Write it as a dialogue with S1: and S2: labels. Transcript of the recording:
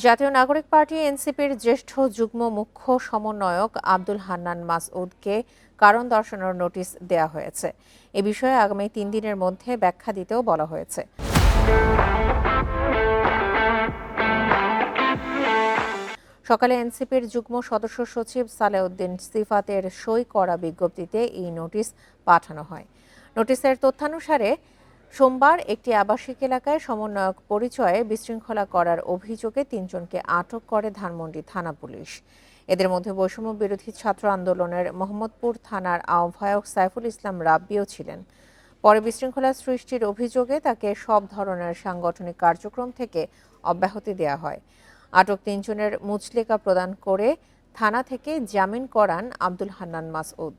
S1: জাতীয় নাগরিক পার্টি এনসিপির জ্যেষ্ঠ যুগ্ম মুখ্য সমন্বয়ক আব্দুল হান্নান মাসউদকে কারণ দর্শানোর নোটিশ দেয়া হয়েছে। এ বিষয়ে আগামী ৩ দিনের মধ্যে ব্যাখ্যা দিতেও বলা হয়েছে। সকালে এনসিপির যুগ্ম সদস্য সচিব সালেউদ্দিন সিফাতের সই করা বিজ্ঞপ্তিতে এই নোটিশ পাঠানো হয়। নোটিশের তথ্যানুসারে সোমবার একটি আবাসিক এলাকায় সমন্বয়ক পরিচয়ে বিশৃঙ্খলা করার অভিযোগে ৩ জনকে আটক করে ধানমন্ডি থানা পুলিশ। এদের মধ্যে বৈষম্য বিরোধী ছাত্র আন্দোলনের মোহাম্মদপুর থানার আহ্বায়ক সাইফুল ইসলাম রাব্বিও ছিলেন। পরে বিশৃঙ্খলা সৃষ্টির অভিযোগে তাকে সব ধরনের সাংগঠনিক কার্যক্রম থেকে অব্যাহতি দেওয়া হয়। আটক ৩ জনের মুচলেকা প্রদান করে থানা থেকে জামিন করান আব্দুল হান্নান মাসউদ।